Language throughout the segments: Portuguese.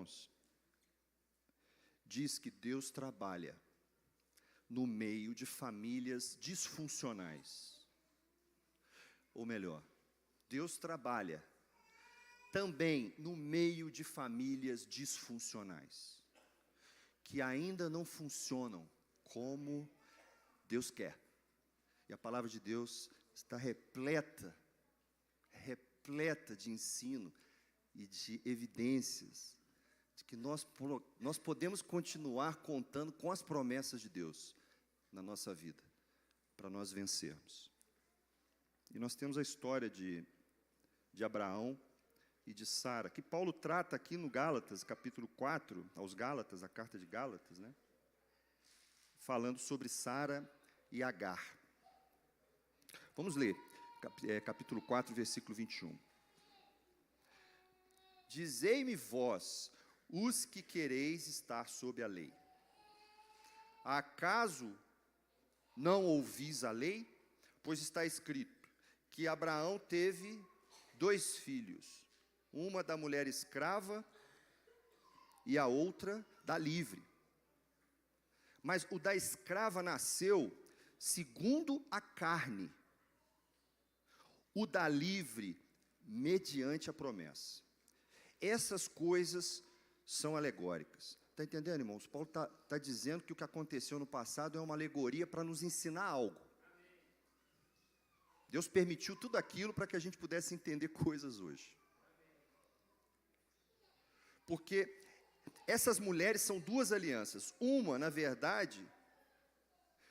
irmãos, diz que Deus trabalha no meio de famílias disfuncionais. Ou melhor, Deus trabalha também no meio de famílias disfuncionais, que ainda não funcionam como Deus quer. E a palavra de Deus está repleta de ensino e de evidências de que nós podemos continuar contando com as promessas de Deus na nossa vida, para nós vencermos. E nós temos a história de Abraão e de Sara, que Paulo trata aqui no Gálatas, capítulo 4, aos Gálatas, a carta de Gálatas, né? Falando sobre Sara e Agar. Vamos ler, capítulo 4, versículo 21. Dizei-me vós, os que quereis estar sob a lei, acaso não ouvis a lei? Pois está escrito que Abraão teve 2 filhos, uma da mulher escrava e a outra da livre. Mas o da escrava nasceu segundo a carne, o da livre mediante a promessa. Essas coisas são alegóricas. Está entendendo, irmãos? Paulo está dizendo que o que aconteceu no passado é uma alegoria para nos ensinar algo. Deus permitiu tudo aquilo para que a gente pudesse entender coisas hoje. Porque essas mulheres são 2 alianças. Uma, na verdade,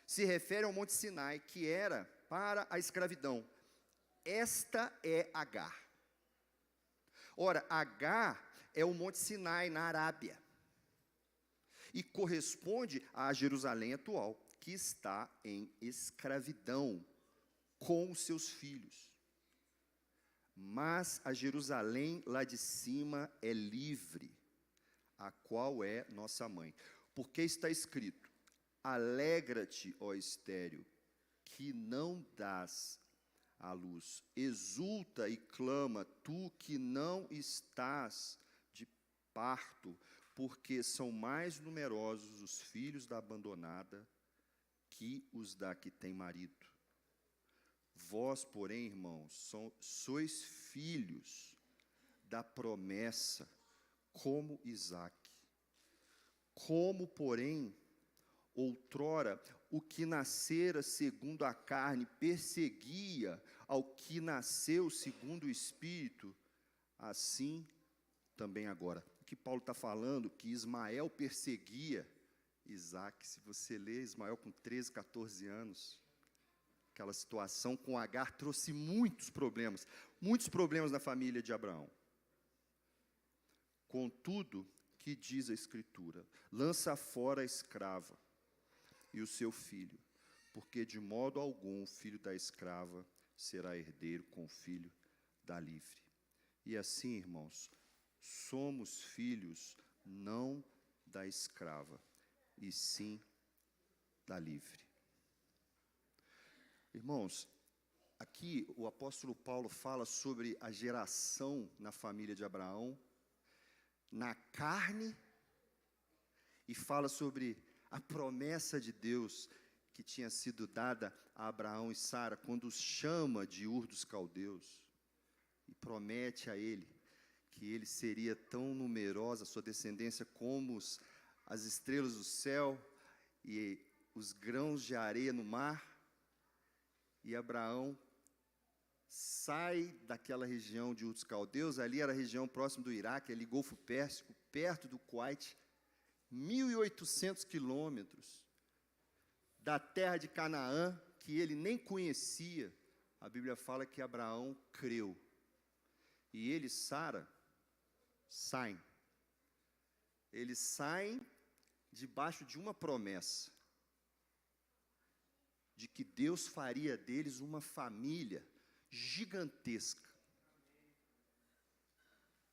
se refere ao Monte Sinai, que era para a escravidão. Esta é Agar. Ora, Agar é o Monte Sinai na Arábia. E corresponde a Jerusalém atual, que está em escravidão com os seus filhos. Mas a Jerusalém lá de cima é livre, a qual é nossa mãe. Porque está escrito: alegra-te, ó estéril, que não dás à luz. Exulta e clama, tu que não estás de parto, porque são mais numerosos os filhos da abandonada que os da que tem marido. Vós, porém, irmãos, sois filhos da promessa, como Isaque. Como, porém, outrora, o que nascera segundo a carne perseguia ao que nasceu segundo o Espírito, assim também agora. O que Paulo está falando, que Ismael perseguia Isaque. Se você ler Ismael com 13, 14 anos, aquela situação com Agar trouxe muitos problemas na família de Abraão. Contudo, que diz a Escritura? Lança fora a escrava e o seu filho, porque de modo algum o filho da escrava será herdeiro com o filho da livre. E assim, irmãos, somos filhos não da escrava, e sim da livre. Irmãos, aqui o apóstolo Paulo fala sobre a geração na família de Abraão, na carne, e fala sobre a promessa de Deus que tinha sido dada a Abraão e Sara, quando os chama de Ur dos Caldeus, e promete a ele que ele seria tão numerosa, a sua descendência, como as estrelas do céu e os grãos de areia no mar. E Abraão sai daquela região de Ur dos Caldeus, ali era a região próxima do Iraque, ali Golfo Pérsico, perto do Kuwait, 1.800 quilômetros da terra de Canaã, que ele nem conhecia. A Bíblia fala que Abraão creu. E ele e Sara saem. Eles saem debaixo de uma promessa, de que Deus faria deles uma família gigantesca.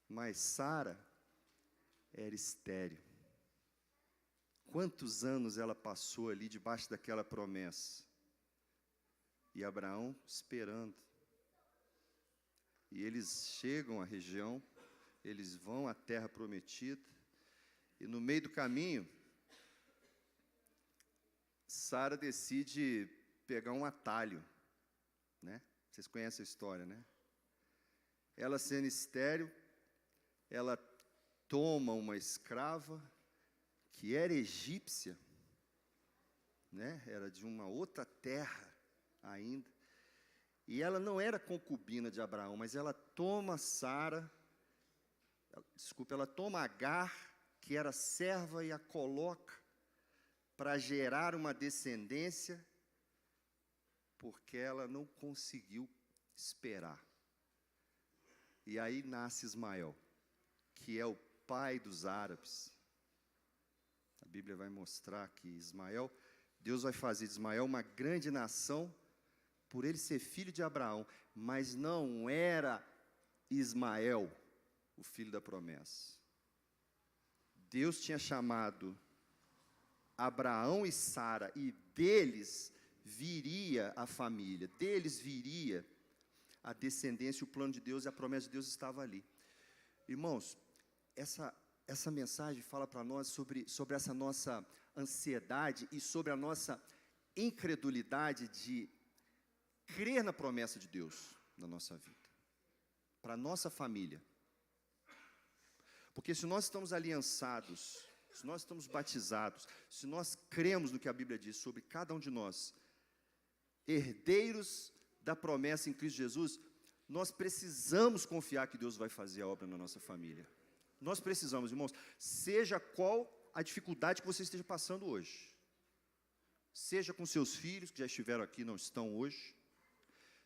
Mas Sara era estéril. Quantos anos ela passou ali debaixo daquela promessa? E Abraão esperando. E eles chegam à região, eles vão à terra prometida, E no meio do caminho, Sara decide pegar um atalho, né? Vocês conhecem a história, né? Ela sendo estéril, ela toma uma escrava que era egípcia, né? Era de uma outra terra ainda. E ela não era concubina de Abraão, mas ela toma ela toma Agar, que era serva, e a coloca para gerar uma descendência, porque ela não conseguiu esperar. E aí nasce Ismael, que é o pai dos árabes. A Bíblia vai mostrar que Deus vai fazer de Ismael uma grande nação, por ele ser filho de Abraão, mas não era Ismael o filho da promessa. Deus tinha chamado Abraão e Sara, e deles viria a família, deles viria a descendência, o plano de Deus e a promessa de Deus estava ali. Irmãos, essa mensagem fala para nós sobre essa nossa ansiedade e sobre a nossa incredulidade de crer na promessa de Deus na nossa vida, para a nossa família. Porque se nós estamos aliançados, se nós estamos batizados, se nós cremos no que a Bíblia diz sobre cada um de nós, herdeiros da promessa em Cristo Jesus, nós precisamos confiar que Deus vai fazer a obra na nossa família. Nós precisamos, irmãos, seja qual a dificuldade que você esteja passando hoje, seja com seus filhos, que já estiveram aqui e não estão hoje,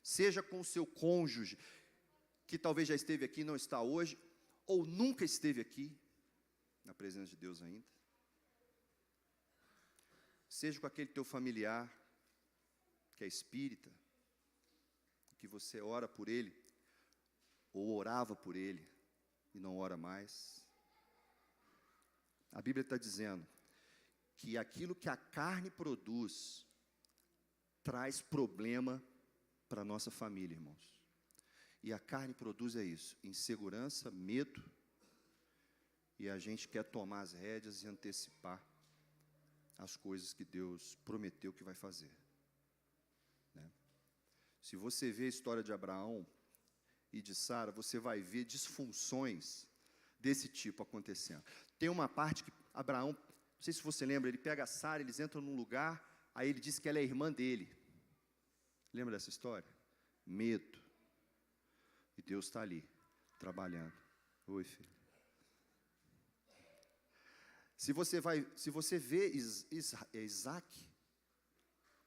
seja com o seu cônjuge, que talvez já esteve aqui e não está hoje, ou nunca esteve aqui, na presença de Deus ainda, seja com aquele teu familiar, que é espírita, que você ora por ele, ou orava por ele, e não ora mais. A Bíblia está dizendo que aquilo que a carne produz, traz problema para a nossa família, irmãos. E a carne produz isso, insegurança, medo, e a gente quer tomar as rédeas e antecipar as coisas que Deus prometeu que vai fazer. Se você vê a história de Abraão e de Sara, você vai ver disfunções desse tipo acontecendo. Tem uma parte que Abraão, não sei se você lembra, ele pega a Sara, eles entram num lugar, aí ele diz que ela é irmã dele. Lembra dessa história? Medo. E Deus está ali, trabalhando. Oi, filho. Se você vê Isaac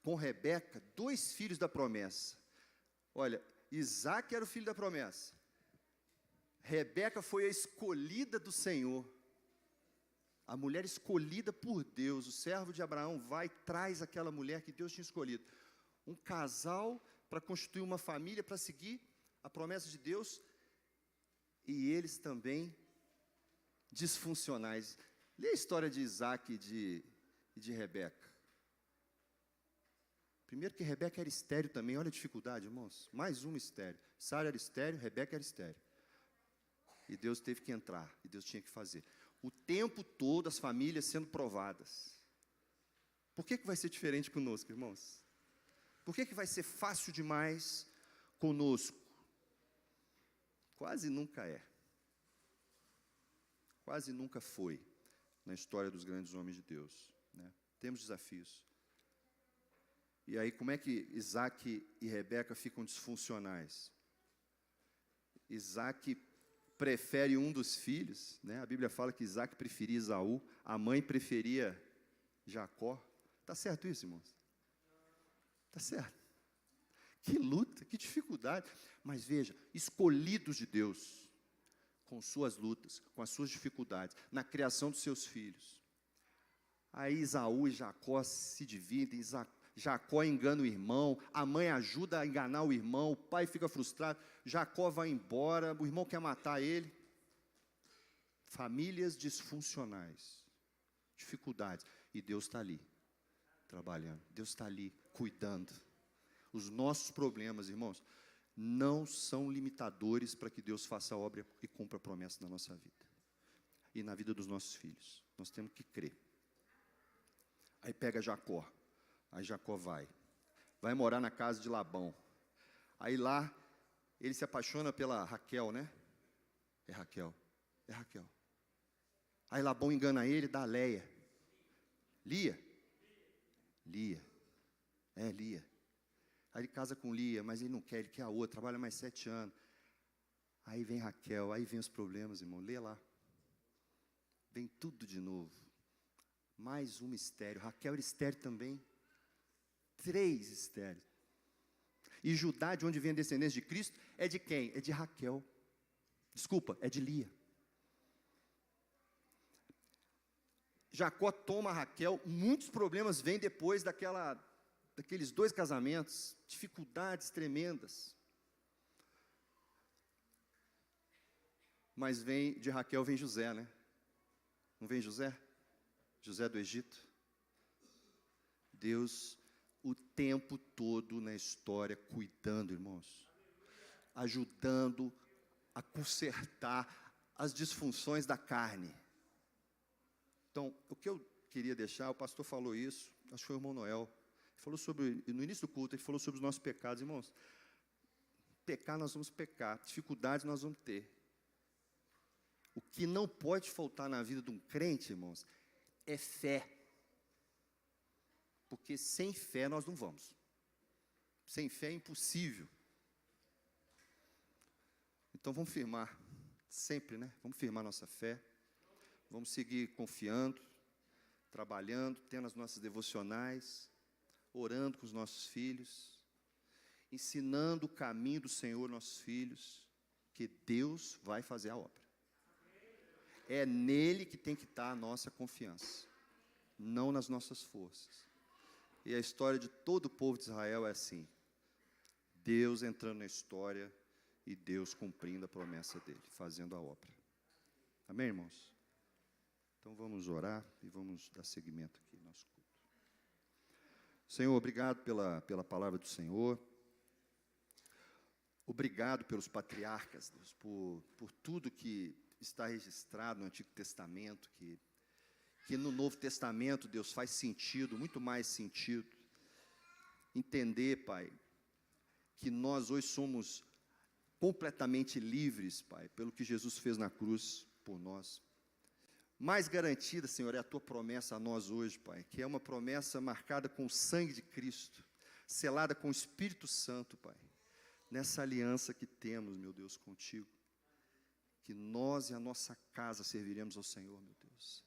com Rebeca, 2 filhos da promessa. Olha, Isaac era o filho da promessa. Rebeca foi a escolhida do Senhor. A mulher escolhida por Deus. O servo de Abraão vai e traz aquela mulher que Deus tinha escolhido. Um casal para constituir uma família, para seguir a promessa de Deus. E eles também disfuncionais. Lê a história de Isaac e de Rebeca. Primeiro que Rebeca era estéril também, olha a dificuldade, irmãos. Mais uma estéril. Sara era estéril, Rebeca era estéril. E Deus teve que entrar, e Deus tinha que fazer. O tempo todo as famílias sendo provadas. Por que vai ser diferente conosco, irmãos? Por que vai ser fácil demais conosco? Quase nunca é. Quase nunca foi na história dos grandes homens de Deus, né? Temos desafios. E aí, como é que Isaac e Rebeca ficam disfuncionais? Isaac prefere um dos filhos, né? A Bíblia fala que Isaac preferia Esaú, a mãe preferia Jacó. Está certo isso, irmãos? Está certo. Que luta, que dificuldade. Mas veja, escolhidos de Deus, com suas lutas, com as suas dificuldades, na criação dos seus filhos. Aí Esaú e Jacó se dividem, Jacó engana o irmão, a mãe ajuda a enganar o irmão, o pai fica frustrado, Jacó vai embora, o irmão quer matar ele. Famílias disfuncionais, dificuldades, e Deus está ali, trabalhando, Deus está ali, cuidando. Os nossos problemas, irmãos, não são limitadores para que Deus faça a obra e cumpra a promessa na nossa vida. e na vida dos nossos filhos. Nós temos que crer. Aí pega Jacó. Aí Jacó vai morar na casa de Labão. Aí lá, ele se apaixona pela Raquel, né? É Raquel. Aí Labão engana ele, dá a Leia. Lia. Lia. Aí ele casa com Lia, mas ele não quer, ele quer a outra, trabalha mais 7 anos. Aí vem Raquel, aí vem os problemas, irmão, lê lá. Vem tudo de novo. Mais um mistério. Raquel era estéril também. 3 estéreis. E Judá, de onde vem a descendência de Cristo, é de quem? É de Raquel. Desculpa, é de Lia. Jacó toma Raquel, muitos problemas vêm depois daqueles 2 casamentos, dificuldades tremendas. Mas de Raquel vem José, né? Não vem José? José do Egito. Deus, o tempo todo na história, cuidando, irmãos. Ajudando a consertar as disfunções da carne. Então, o que eu queria deixar, o pastor falou isso, acho que foi o irmão Noel. Ele falou no início do culto, ele falou sobre os nossos pecados. Irmãos, pecar nós vamos pecar, dificuldades nós vamos ter. O que não pode faltar na vida de um crente, irmãos, é fé. Porque sem fé nós não vamos. Sem fé é impossível. Então vamos firmar, sempre, né? Vamos firmar nossa fé. Vamos seguir confiando, trabalhando, tendo as nossas devocionais, orando com os nossos filhos, ensinando o caminho do Senhor aos nossos filhos, que Deus vai fazer a obra. É nele que tem que estar a nossa confiança, não nas nossas forças. E a história de todo o povo de Israel é assim: Deus entrando na história e Deus cumprindo a promessa dele, fazendo a obra. Amém, irmãos? Então vamos orar e vamos dar seguimento aqui ao nosso culto. Senhor, obrigado pela palavra do Senhor. Obrigado pelos patriarcas, Deus, por tudo que está registrado no Antigo Testamento, que no Novo Testamento, Deus, faz sentido, muito mais sentido. Entender, Pai, que nós hoje somos completamente livres, Pai, pelo que Jesus fez na cruz por nós. Mais garantida, Senhor, é a Tua promessa a nós hoje, Pai, que é uma promessa marcada com o sangue de Cristo, selada com o Espírito Santo, Pai, nessa aliança que temos, meu Deus, contigo, que nós e a nossa casa serviremos ao Senhor, meu Deus.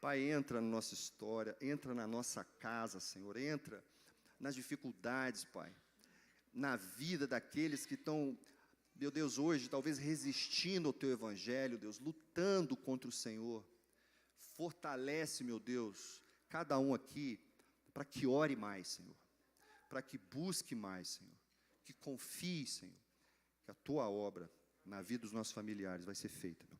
Pai, entra na nossa história, entra na nossa casa, Senhor, entra nas dificuldades, Pai, na vida daqueles que estão, meu Deus, hoje, talvez resistindo ao Teu Evangelho, Deus, lutando contra o Senhor. Fortalece, meu Deus, cada um aqui, para que ore mais, Senhor, para que busque mais, Senhor, que confie, Senhor, que a Tua obra na vida dos nossos familiares vai ser feita, meu